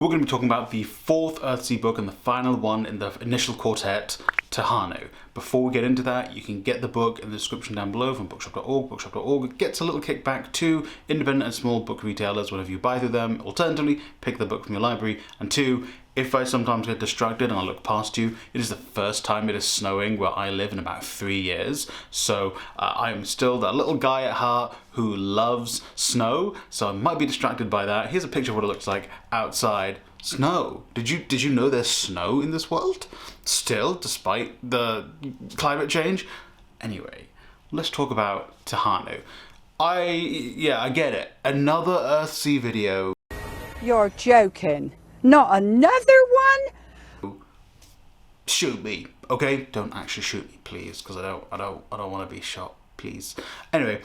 We're going to be talking about the fourth Earthsea book and the final one in the initial quartet, Tehanu. Before we get into that, you can get the book in the description down below from bookshop.org. Bookshop.org gets a little kickback to independent and small book retailers whenever you buy through them. Alternatively, pick the book from your library. And two, if I sometimes get distracted and I look past you, it is the first time it is snowing where I live in about 3 years. So I'm still that little guy at heart who loves snow, so I might be distracted by that. Here's a picture of what it looks like outside. Snow. Did you know there's snow in this world? Still, despite the climate change? Anyway, let's talk about Tehanu. I get it. Another Earthsea video. You're joking. Not another one? Shoot me, okay? Don't actually shoot me, please, because I don't want to be shot, please. Anyway,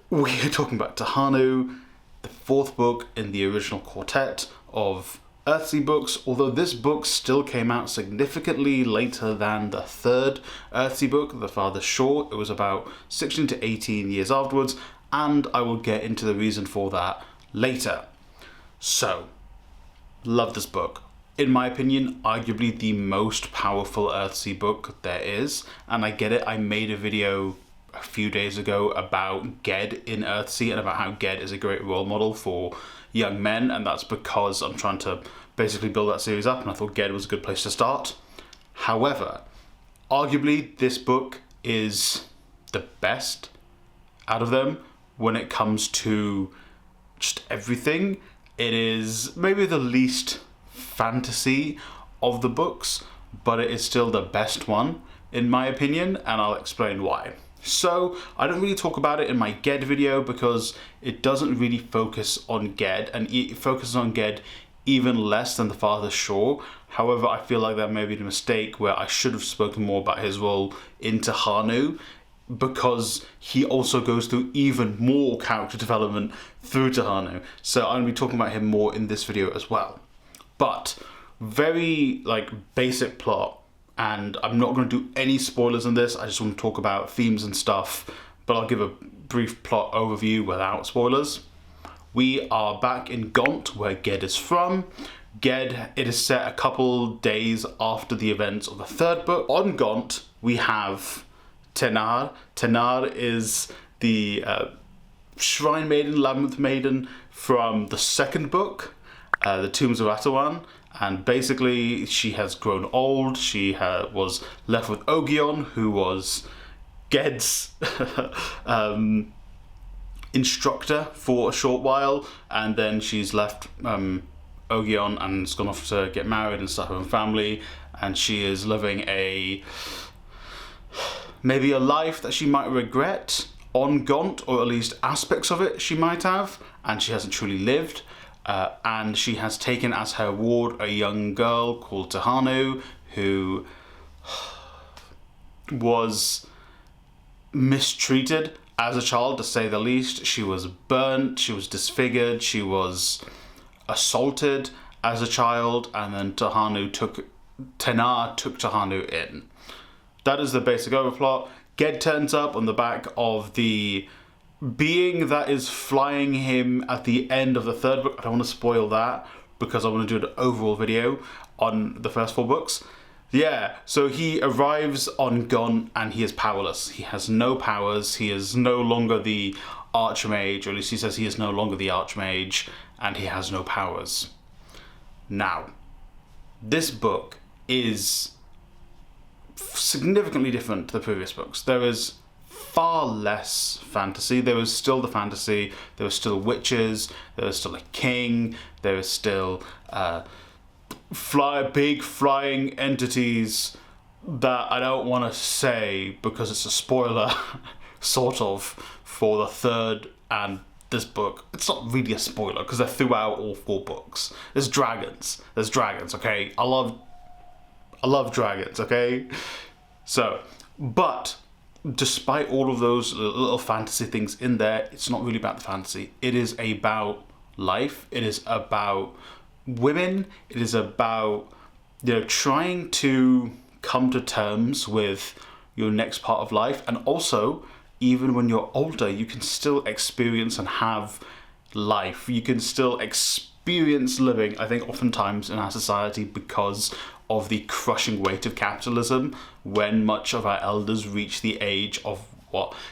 we're talking about Tehanu, the fourth book in the original quartet of Earthsea books, although this book still came out significantly later than the third Earthsea book, The Farthest Shore. It was about 16 to 18 years afterwards, and I will get into the reason for that later. So, love this book. In my opinion, arguably the most powerful Earthsea book there is, and I get it. I made a video a few days ago about Ged in Earthsea and about how Ged is a great role model for young men, and that's because I'm trying to basically build that series up, and I thought Ged was a good place to start. However, arguably this book is the best out of them when it comes to just everything. It is maybe the least fantasy of the books, but it is still the best one in my opinion, and I'll explain why. So I don't really talk about it in my Ged video because it doesn't really focus on Ged, and it focuses on Ged even less than The Farthest Shore. However, I feel like that may be a mistake where I should have spoken more about his role in Tehanu, because he also goes through even more character development through Tehanu. So I'm going to be talking about him more in this video as well. But very basic plot. And I'm not going to do any spoilers on this, I just want to talk about themes and stuff, but I'll give a brief plot overview without spoilers. We are back in Gaunt, where Ged is from. Ged, it is set a couple days after the events of the third book. On Gaunt, we have Tehanu. Tehanu is the Shrine Maiden, Labyrinth Maiden from the second book, The Tombs of Atawan. And basically, she has grown old. She was left with Ogion, who was Ged's instructor for a short while, and then she's left Ogion and has gone off to get married and start her own family. And she is living maybe a life that she might regret on Gaunt, or at least aspects of it she might have, and she hasn't truly lived. And she has taken as her ward a young girl called Tehanu, who was mistreated as a child, to say the least. She was burnt, she was disfigured, she was assaulted as a child, and then Tehanu took Tehanu in. That is the basic overplot. Ged turns up on the back of the being that is flying him at the end of the third book. I don't want to spoil that because I want to do an overall video on the first 4 books. Yeah, so he arrives on Gaunt and he is powerless. He has no powers. He is no longer the Archmage, or at least he says he is no longer the Archmage, and he has no powers. Now, this book is significantly different to the previous books. There is far less fantasy. There was still the fantasy, there was still witches, there was still a king, there was still big flying entities that I don't want to say because it's a spoiler sort of for the third and this book. It's not really a spoiler because they're throughout all 4 books. There's dragons, okay? I love dragons, okay? So, but despite all of those little fantasy things in there, it's not really about the fantasy. It is about life. It is about women. It is about, trying to come to terms with your next part of life. And also, even when you're older, you can still experience and have life. You can still experience experience living, I think, oftentimes in our society because of the crushing weight of capitalism. When much of our elders reach the age of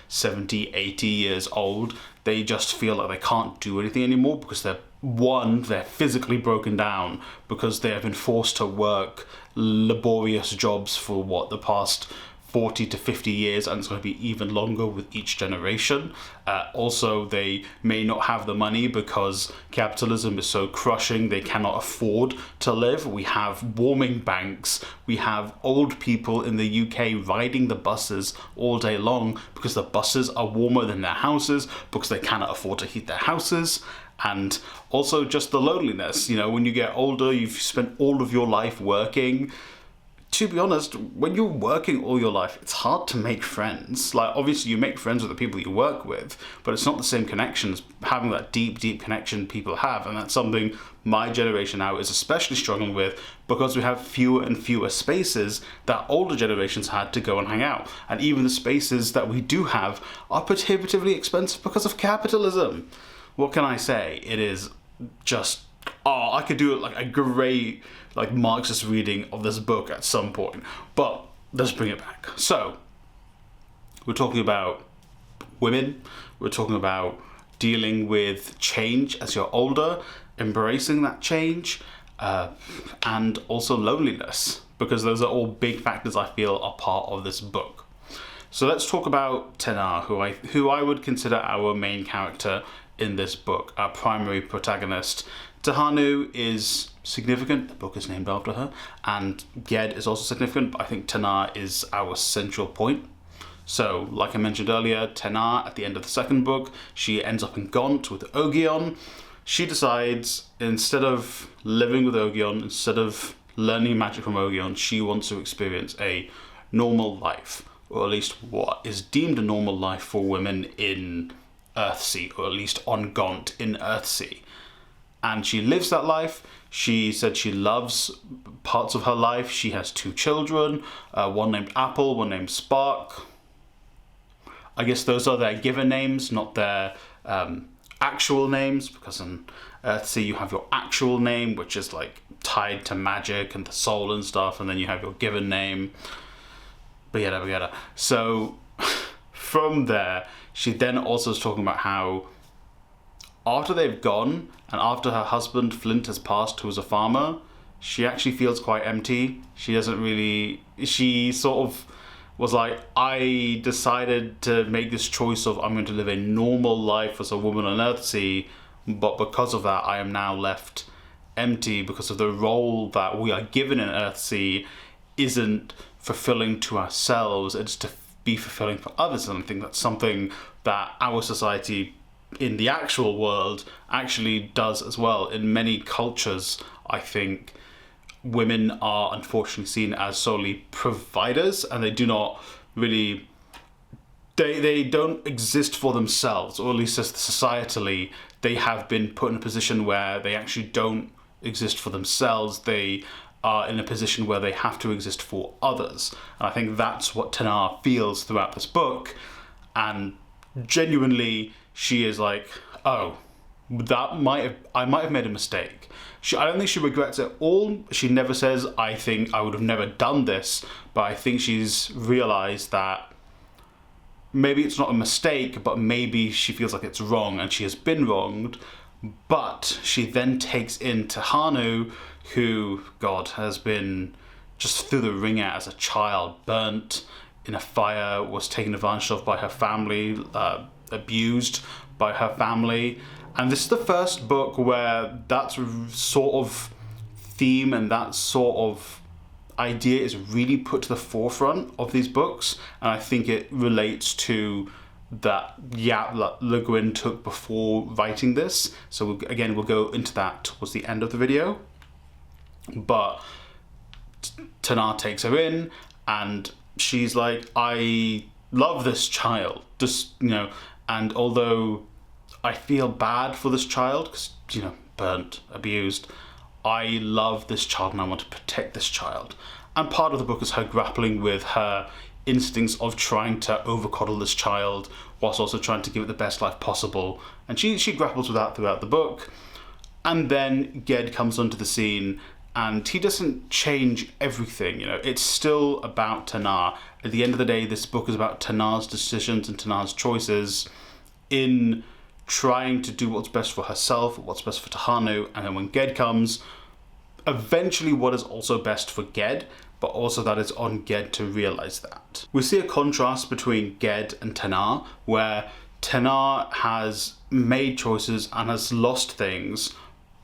70, 80 years old, they just feel like they can't do anything anymore because they're physically broken down because they have been forced to work laborious jobs for the past 40 to 50 years, and it's going to be even longer with each generation. Also, they may not have the money because capitalism is so crushing they cannot afford to live. We have warming banks, we have old people in the UK riding the buses all day long because the buses are warmer than their houses because they cannot afford to heat their houses. And also just the loneliness, when you get older, you've spent all of your life working. To be honest, when you're working all your life, it's hard to make friends. Like, obviously you make friends with the people you work with, but it's not the same connection as having that deep, deep connection people have. And that's something my generation now is especially struggling with because we have fewer and fewer spaces that older generations had to go and hang out. And even the spaces that we do have are prohibitively expensive because of capitalism. What can I say? It is just, I could do it like a great Marxist reading of this book at some point, but let's bring it back. So we're talking about women, we're talking about dealing with change as you're older, embracing that change, and also loneliness, because those are all big factors I feel are part of this book. So let's talk about Tehanu, who I would consider our main character in this book, our primary protagonist. Tehanu is significant, the book is named after her, and Ged is also significant, but I think Tana is our central point. So, like I mentioned earlier, Tana, at the end of the second book, she ends up in Gaunt with Ogion. She decides, instead of living with Ogion, instead of learning magic from Ogion, she wants to experience a normal life, or at least what is deemed a normal life for women in Earthsea, or at least on Gaunt in Earthsea. And she lives that life. She said she loves parts of her life. She has 2 children, one named Apple, one named Spark. I guess those are their given names, not their actual names, because in Earthsea you have your actual name, which is like tied to magic and the soul and stuff, and then you have your given name. But yada. So from there, she then also is talking about how after they've gone, and after her husband Flint has passed, who was a farmer, she actually feels quite empty. She sort of was like, I decided to make this choice of I'm going to live a normal life as a woman on Earthsea, but because of that I am now left empty because of the role that we are given in Earthsea isn't fulfilling to ourselves, it's to be fulfilling for others. And I think that's something that our society in the actual world actually does as well. In many cultures, I think women are unfortunately seen as solely providers, and they do not really, they don't exist for themselves, or at least as societally they have been put in a position where they actually don't exist for themselves. They are in a position where they have to exist for others. And I think that's what Tana feels throughout this book, and genuinely she is like, oh, I might have made a mistake. I don't think she regrets it all. She never says, I think I would have never done this, but I think she's realised that maybe it's not a mistake, but maybe she feels like it's wrong and she has been wronged. But she then takes in Tehanu, who, God, has been just through the ringer as a child, burnt in a fire, was taken advantage of by her family, abused by her family. And this is the first book where that sort of theme and that sort of idea is really put to the forefront of these books, and I think it relates to that Le Guin took before writing this. So we'll go into that towards the end of the video. But Tana takes her in, and she's like, I love this child, and although I feel bad for this child because, burnt, abused, I love this child and I want to protect this child. And part of the book is her grappling with her instincts of trying to overcoddle this child whilst also trying to give it the best life possible. And she grapples with that throughout the book. And then Ged comes onto the scene, and he doesn't change everything, It's still about Tanar. At the end of the day, this book is about Tanar's decisions and Tanar's choices in trying to do what's best for herself, what's best for Tehanu, and then when Ged comes, eventually what is also best for Ged, but also that it's on Ged to realize that. We see a contrast between Ged and Tanar, where Tanar has made choices and has lost things,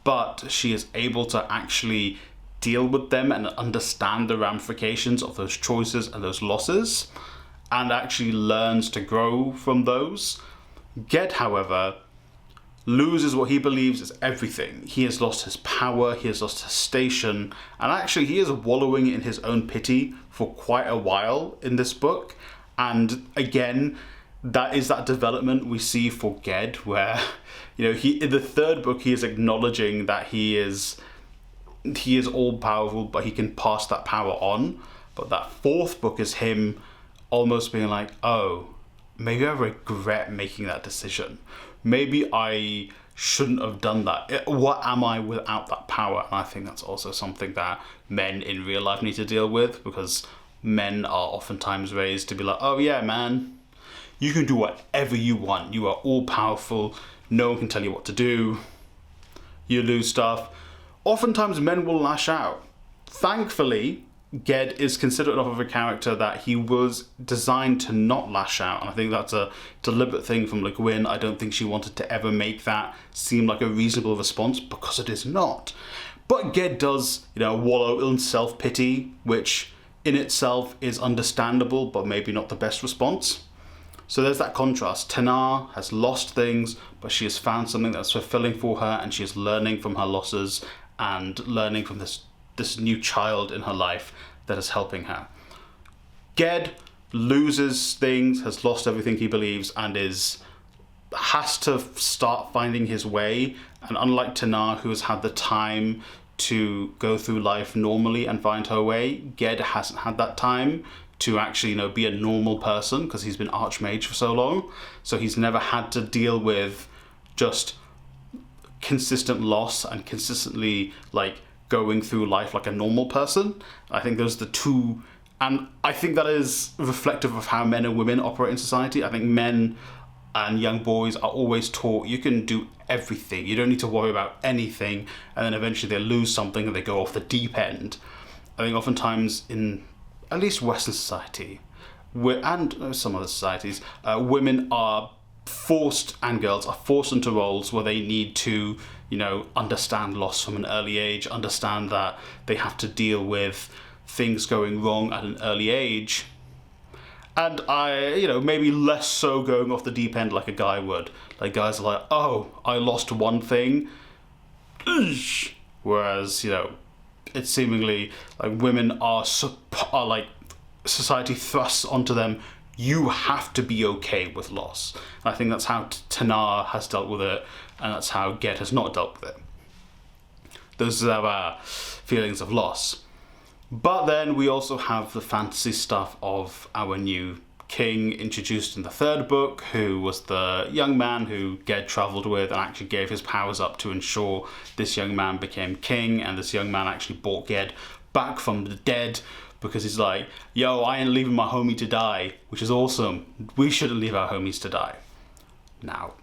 but she is able to actually deal with them and understand the ramifications of those choices and those losses, and actually learns to grow from those. Ged, however, loses what he believes is everything. He has lost his power, he has lost his station, and actually he is wallowing in his own pity for quite a while in this book. And again, that is that development we see for Ged, where, he in the third book he is acknowledging that he is all powerful, but he can pass that power on. But that fourth book is him almost being like, oh, maybe I regret making that decision. Maybe I shouldn't have done that. What am I without that power? And I think that's also something that men in real life need to deal with, because men are oftentimes raised to be like, oh yeah, man, you can do whatever you want. You are all powerful. No one can tell you what to do. You lose stuff. Oftentimes men will lash out. Thankfully, Ged is considered enough of a character that he was designed to not lash out, and I think that's a deliberate thing from Le Guin. I don't think she wanted to ever make that seem like a reasonable response, because it is not. But Ged does, wallow in self-pity, which in itself is understandable, but maybe not the best response. So there's that contrast. Tanar has lost things, but she has found something that's fulfilling for her, and she is learning from her losses and learning from this new child in her life that is helping her. Ged loses things, has lost everything he believes, and has to start finding his way. And unlike Tanar, who has had the time to go through life normally and find her way, Ged hasn't had that time to actually, be a normal person, because he's been Archmage for so long. So he's never had to deal with just consistent loss and consistently going through life like a normal person. I think those are the two, and I think that is reflective of how men and women operate in society. I think men and young boys are always taught you can do everything, you don't need to worry about anything, and then eventually they lose something and they go off the deep end. I think oftentimes in at least Western society, and some other societies, women are forced, and girls are forced into roles where they need to, understand loss from an early age, understand that they have to deal with things going wrong at an early age. And maybe less so going off the deep end like a guy would. Like, guys are like, oh, I lost one thing. Whereas, it's seemingly like women are like, society thrusts onto them, you have to be okay with loss. And I think that's how Tanar has dealt with it, and that's how Ged has not dealt with it. Those are our feelings of loss. But then we also have the fantasy stuff of our new king introduced in the third book, who was the young man who Ged travelled with and actually gave his powers up to ensure this young man became king, and this young man actually brought Ged back from the dead, because he's like, yo, I ain't leaving my homie to die, which is awesome. We shouldn't leave our homies to die. Now,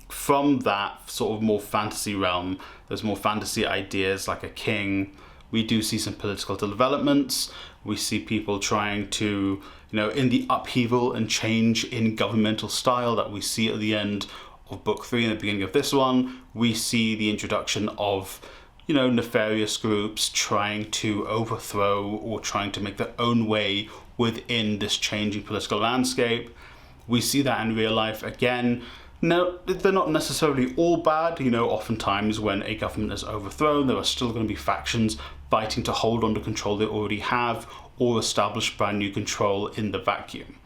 from that sort of more fantasy realm, there's more fantasy ideas like a king. We do see some political developments. We see people trying to, in the upheaval and change in governmental style that we see at the end of book 3 and the beginning of this one, we see the introduction of nefarious groups trying to overthrow or trying to make their own way within this changing political landscape. We see that in real life again. No, they're not necessarily all bad. Oftentimes when a government is overthrown, there are still going to be factions fighting to hold on to control they already have or establish brand new control in the vacuum.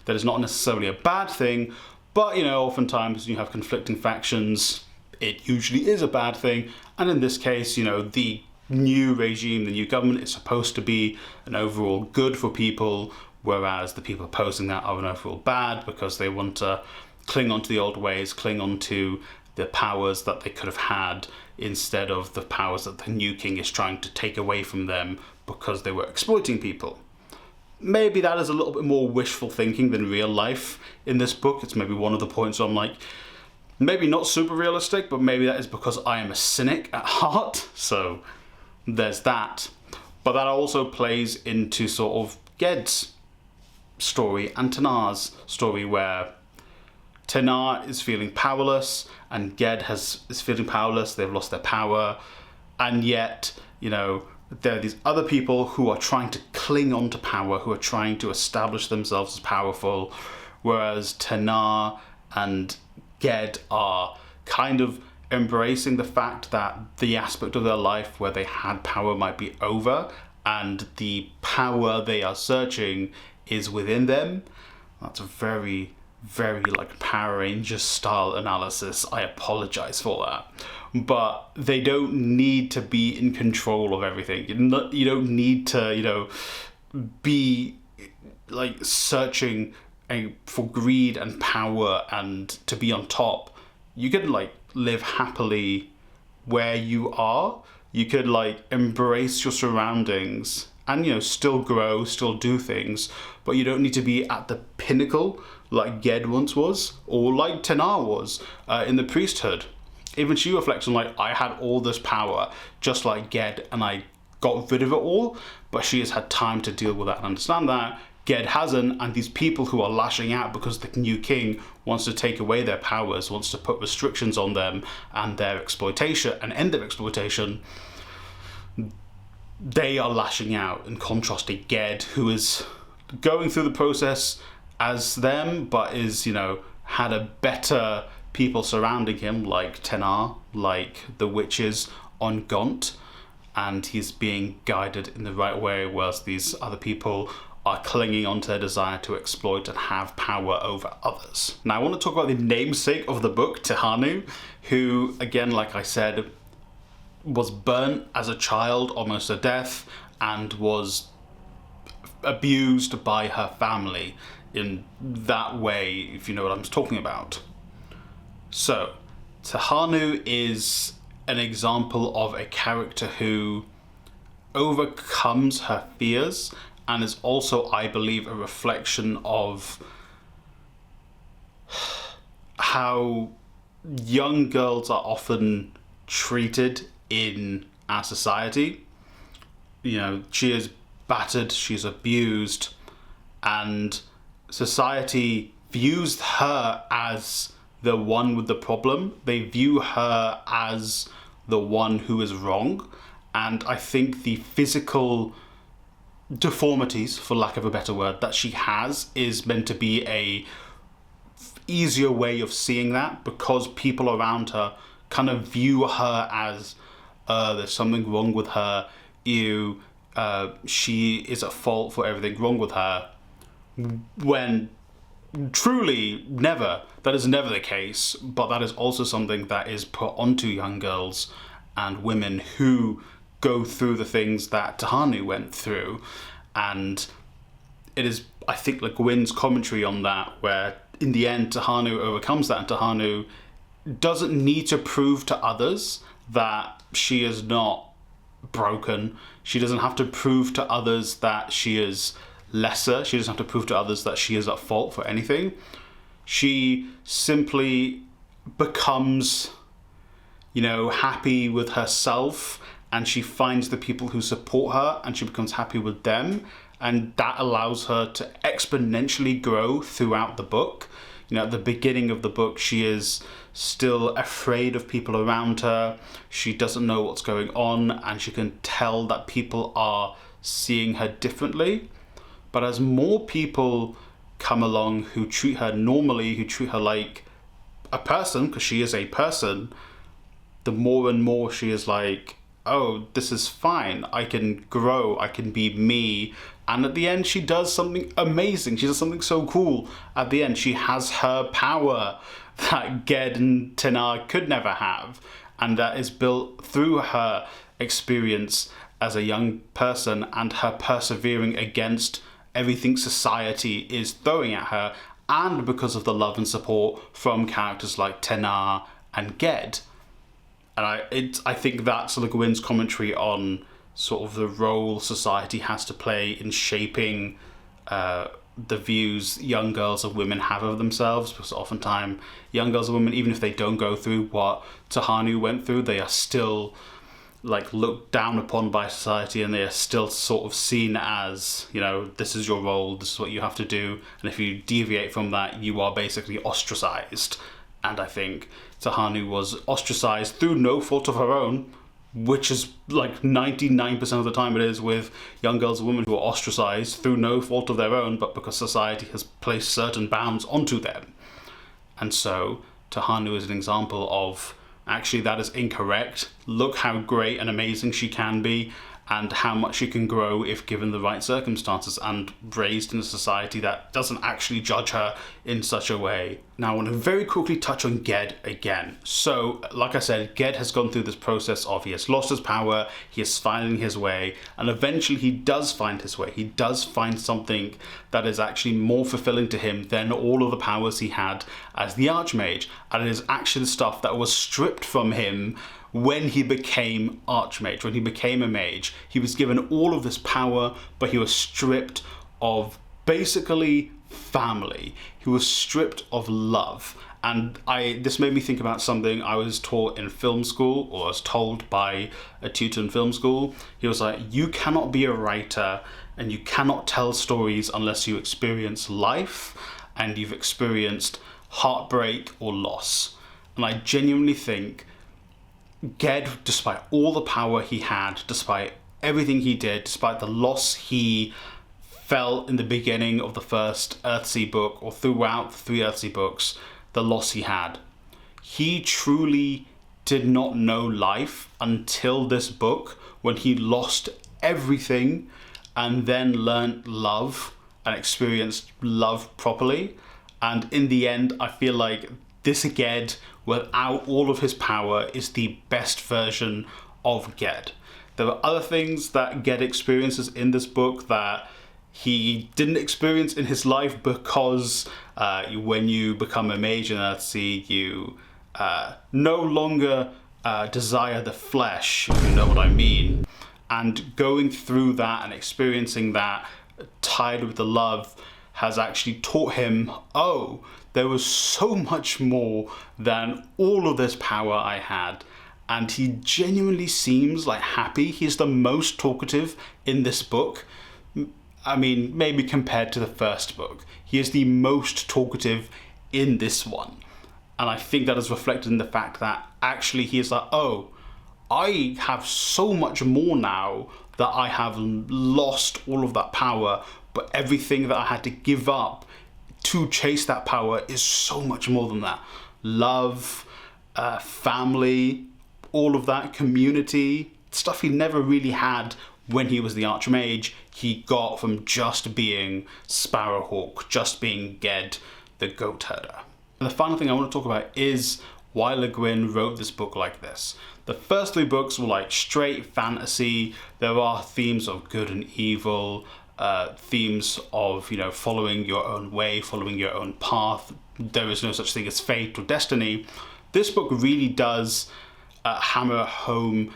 That is not necessarily a bad thing, but oftentimes when you have conflicting factions, it usually is a bad thing. And in this case, the new regime, the new government is supposed to be an overall good for people, whereas the people opposing that are an overall bad because they want to cling on to the old ways, cling on to the powers that they could have had instead of the powers that the new king is trying to take away from them because they were exploiting people. Maybe that is a little bit more wishful thinking than real life in this book. It's maybe one of the points where I'm like, maybe not super realistic, but maybe that is because I am a cynic at heart. So there's that. But that also plays into sort of Ged's story and Tenar's story, where Tenar is feeling powerless and Ged is feeling powerless. They've lost their power, and yet, you know, there are these other people who are trying to cling on to power, who are trying to establish themselves as powerful, whereas Tenar and Ged are kind of embracing the fact that the aspect of their life where they had power might be over, and the power they are searching is within them. That's a very, very like Power Rangers style analysis. I apologize for that. But they don't need to be in control of everything. You don't need to, you know, be like searching for greed and power and to be on top. You can like live happily where you are. You could like embrace your surroundings and, you know, still grow, still do things, but you don't need to be at the pinnacle like Ged once was, or like Tenar was in the priesthood. Even she reflects on like, I had all this power just like Ged and I got rid of it all, but she has had time to deal with that and understand that. Ged hasn't, and these people who are lashing out because the new king wants to take away their powers, wants to put restrictions on them and their exploitation and end their exploitation, they are lashing out in contrast to Ged, who is going through the process as them, but is, you know, had a better people surrounding him, like Tenar, like the witches on Gaunt, and he's being guided in the right way, whilst these other people are clinging onto their desire to exploit and have power over others. Now I want to talk about the namesake of the book, Tehanu, who, again, like I said, was burnt as a child almost to death and was abused by her family in that way, if you know what I'm talking about. So, Tehanu is an example of a character who overcomes her fears and is also, I believe, a reflection of how young girls are often treated in our society. You know, she is battered, she's abused, and society views her as the one with the problem. They view her as the one who is wrong, and I think the physical deformities, for lack of a better word, that she has is meant to be a easier way of seeing that, because people around her kind of view her as there's something wrong with her, she is at fault for everything wrong with her, when truly never. That is never the case, but that is also something that is put onto young girls and women who go through the things that Tehanu went through. And it is, I think, like Gwyn's commentary on that, where in the end Tehanu overcomes that, and Tehanu doesn't need to prove to others that she is not broken. She doesn't have to prove to others that she is lesser. She doesn't have to prove to others that she is at fault for anything. She simply becomes, you know, happy with herself, and she finds the people who support her and she becomes happy with them, and that allows her to exponentially grow throughout the book. You know, at the beginning of the book, she is still afraid of people around her. She doesn't know what's going on, and she can tell that people are seeing her differently. But as more people come along who treat her normally, who treat her like a person, because she is a person, the more and more she is like, oh, this is fine. I can grow. I can be me. And at the end, she does something amazing. She does something so cool. At the end, she has her power that Ged and Tenar could never have. And that is built through her experience as a young person and her persevering against everything society is throwing at her, and because of the love and support from characters like Tenar and Ged. And I think that's Le Guin's commentary on sort of the role society has to play in shaping the views young girls and women have of themselves, because oftentimes young girls and women, even if they don't go through what Tehanu went through, they are still like looked down upon by society, and they are still sort of seen as, you know, this is your role, this is what you have to do, and if you deviate from that, you are basically ostracized. And I think Tehanu was ostracized through no fault of her own, which is like 99% of the time it is with young girls and women who are ostracized through no fault of their own, but because society has placed certain bounds onto them. And so Tehanu is an example of, actually, that is incorrect. Look how great and amazing she can be, and how much she can grow if given the right circumstances and raised in a society that doesn't actually judge her in such a way. Now, I want to very quickly touch on Ged again. So, like I said, Ged has gone through this process of he has lost his power, he is finding his way, and eventually he does find his way. He does find something that is actually more fulfilling to him than all of the powers he had as the Archmage, and it is actually the stuff that was stripped from him when he became Archmage, when he became a mage. He was given all of this power, but he was stripped of basically family. He was stripped of love. And this made me think about something I was taught in film school, or I was told by a tutor in film school. He was like, you cannot be a writer and you cannot tell stories unless you experience life and you've experienced heartbreak or loss. And I genuinely think Ged, despite all the power he had, despite everything he did, despite the loss he felt in the beginning of the first Earthsea book, or throughout the 3 Earthsea books, the loss he truly did not know life until this book, when he lost everything and then learned love and experienced love properly. And in the end, I feel like this Ged, without all of his power, is the best version of Ged. There are other things that Ged experiences in this book that he didn't experience in his life, because when you become a mage in Earthsea, you no longer desire the flesh, if you know what I mean. And going through that and experiencing that tied with the love has actually taught him, oh, there was so much more than all of this power I had. And he genuinely seems like happy. He's the most talkative in this book. I mean, maybe compared to the first book. He is the most talkative in this one. And I think that is reflected in the fact that actually he is like, oh, I have so much more now that I have lost all of that power, but everything that I had to give up to chase that power is so much more than that. Love, family, all of that, community, stuff he never really had when he was the Archmage, he got from just being Sparrowhawk, just being Ged, the goat herder. And the final thing I want to talk about is why Le Guin wrote this book like this. The first 3 books were like straight fantasy. There are themes of good and evil, themes of, you know, following your own way, following your own path. There is no such thing as fate or destiny. This book really does hammer home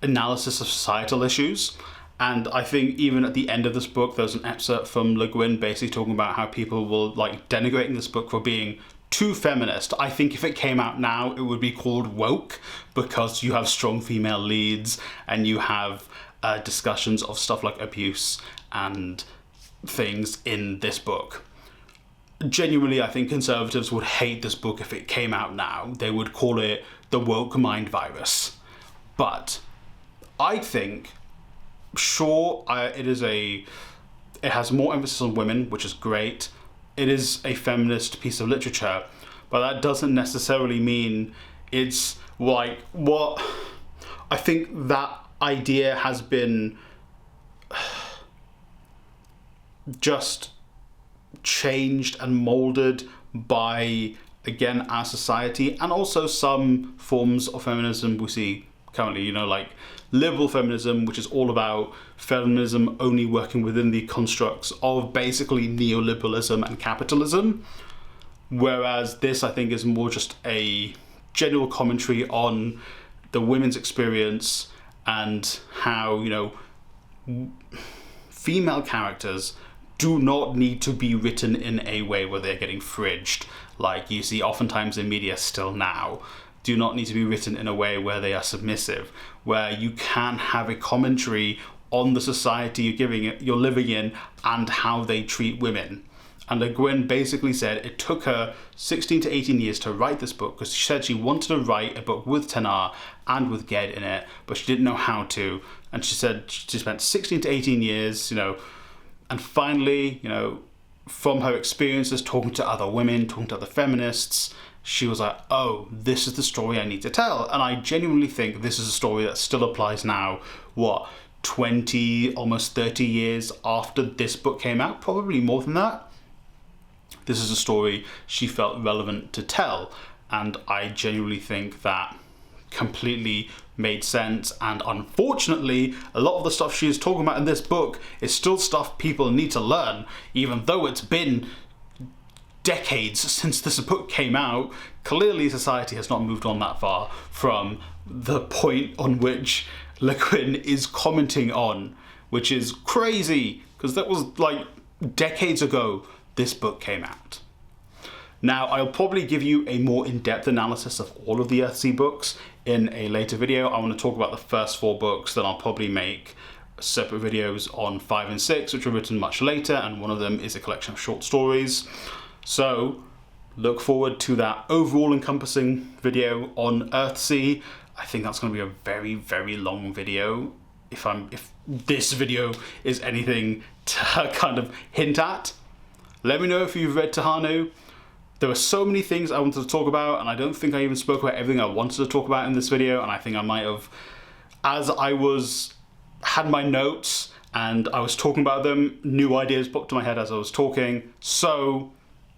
analysis of societal issues. And I think even at the end of this book, there's an excerpt from Le Guin basically talking about how people will like denigrating this book for being too feminist. I think if it came out now, it would be called woke, because you have strong female leads and you have discussions of stuff like abuse and things in this book. Genuinely, I think conservatives would hate this book if it came out now. They would call it the woke mind virus. But I think, sure, it has more emphasis on women, which is great. It is a feminist piece of literature, but that doesn't necessarily mean it's like what I think that idea has been just changed and molded by, again, our society, and also some forms of feminism we see currently, you know, like liberal feminism, which is all about feminism only working within the constructs of basically neoliberalism and capitalism. Whereas this, I think, is more just a general commentary on the women's experience and how, you know, female characters do not need to be written in a way where they're getting fridged, like you see oftentimes in media still now. Do not need to be written in a way where they are submissive, where you can have a commentary on the society you're living in and how they treat women. And Le Guin basically said it took her 16 to 18 years to write this book, because she said she wanted to write a book with Tehanu and with Ged in it, but she didn't know how to. And she said she spent 16 to 18 years, you know, and finally, you know, from her experiences talking to other women, talking to other feminists, she was like, oh, this is the story I need to tell. And I genuinely think this is a story that still applies now, 20, almost 30 years after this book came out, probably more than that. This is a story she felt relevant to tell, and I genuinely think that completely made sense. And unfortunately, a lot of the stuff she is talking about in this book is still stuff people need to learn, even though it's been decades since this book came out. Clearly society has not moved on that far from the point on which Le Guin is commenting on, which is crazy, because that was like decades ago this book came out. Now, I'll probably give you a more in-depth analysis of all of the Earthsea books in a later video. I want to talk about the first 4 books, then I'll probably make separate videos on 5 and 6, which were written much later, and one of them is a collection of short stories. So look forward to that overall encompassing video on Earthsea. I think that's going to be a very, very long video, if this video is anything to kind of hint at. Let me know if you've read Tehanu. There were so many things I wanted to talk about, and I don't think I even spoke about everything I wanted to talk about in this video, and I think I might have, as I had my notes and I was talking about them, new ideas popped to my head as I was talking. So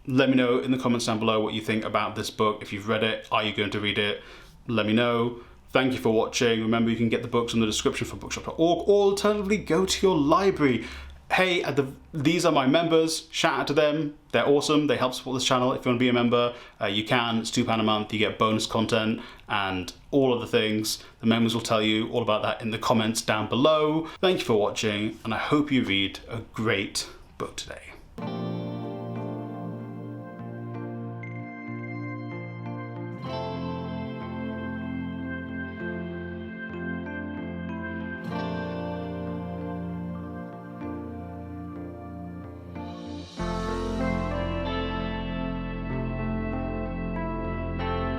let me know in the comments down below what you think about this book. If you've read it, are you going to read it? Let me know. Thank you for watching. Remember, you can get the books in the description from bookshop.org, or alternatively go to your library. Hey, these are my members. Shout out to them. They're awesome. They help support this channel. If you want to be a member, you can. It's £2 a month. You get bonus content and all of the things. The members will tell you all about that in the comments down below. Thank you for watching, and I hope you read a great book today.